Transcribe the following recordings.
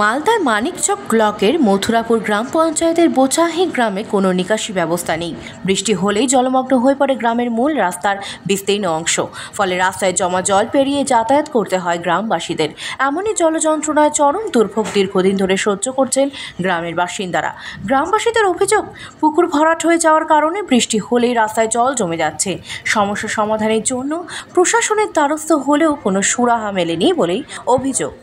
মালদার মানিকচক ব্লকের মথুরাপুর গ্রাম পঞ্চায়েতের বোচাহি গ্রামে কোনো নিকাশি ব্যবস্থা নেই। বৃষ্টি হলেই জলমগ্ন হয়ে পড়ে গ্রামের মূল রাস্তার বিস্তীর্ণ অংশ। ফলে রাস্তায় জমা জল পেরিয়ে যাতায়াত করতে হয় গ্রামবাসীদের। এমনই জলযন্ত্রণায় চরম দুর্ভোগ দীর্ঘদিন ধরে সহ্য করছেন গ্রামের বাসিন্দারা। গ্রামবাসীদের অভিযোগ, পুকুর ভরাট হয়ে যাওয়ার কারণে বৃষ্টি হলেই রাস্তায় জল জমে যাচ্ছে। সমস্যা সমাধানের জন্য প্রশাসনের দ্বারস্থ হলেও কোনো সুরাহা মেলেনি বলেই অভিযোগ।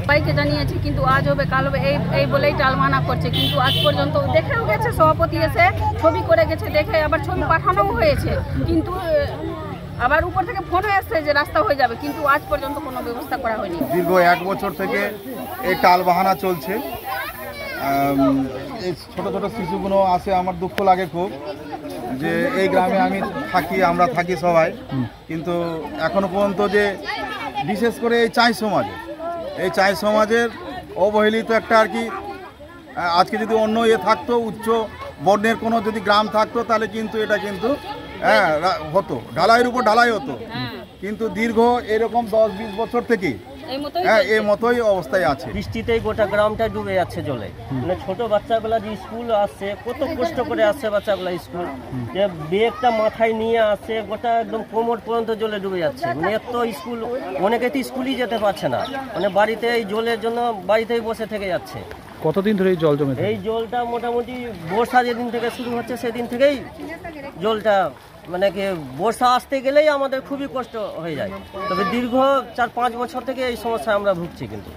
সবাইকে জানিয়েছি, কিন্তু আজ হবে কাল হবে এই বলেই টালমানা করছে। কিন্তু আজ পর্যন্ত দেখেও গেছে, সভাপতি এসে ছবি করে গেছে, দেখে আবার ছবি পাঠানোও হয়েছে, কিন্তু আবার উপর থেকে ফোন হয়ে আসছে যে রাস্তা হয়ে যাবে, কিন্তু আজ পর্যন্ত কোনো ব্যবস্থা করা হয়নি। দীর্ঘ 1 বছর থেকে এই টাল বাহানা চলছে। এই ছোট ছোট শিশুগুলো আসে, আমার দুঃখ লাগে খুব যে এই গ্রামে আমরা থাকি সবাই, কিন্তু এখনো পর্যন্ত যে বিশেষ করে এই চাই সমাজের অবহেলিত একটা আর কি। আজকে যদি অন্য থাকতো, উচ্চ বর্ণের কোনো যদি গ্রাম থাকতো, তাহলে কিন্তু এটা কিন্তু হতো, ঢালাইয়ের উপর ঢালাই হতো। কিন্তু দীর্ঘ এরকম 10-20 বছর থেকে এই মতোই অবস্থায় আছে। বৃষ্টিতেই গোটা গ্রামটা ডুবে যাচ্ছে জলে। মানে ছোট বাচ্চাগুলা যে স্কুল আসছে, কত কষ্ট করে আসছে বাচ্চাগুলা স্কুল, যে ব্যাগটা মাথায় নিয়ে আসছে, গোটা একদম কোমর পর্যন্ত জলে ডুবে যাচ্ছে। মানে এত স্কুল, অনেকে তো স্কুলই যেতে পারছে না, মানে বাড়িতে এই জলের জন্য বাড়িতেই বসে থেকে যাচ্ছে। কতদিন ধরে এই জল জমে? এই জলটা মোটামুটি বর্ষা যেদিন থেকে শুরু হচ্ছে সেদিন থেকেই জলটা, মানে কি বর্ষা আসতে গেলেই আমাদের খুবই কষ্ট হয়ে যায়। তবে দীর্ঘ 4-5 বছর থেকে এই সমস্যায় আমরা ভুগছি। কিন্তু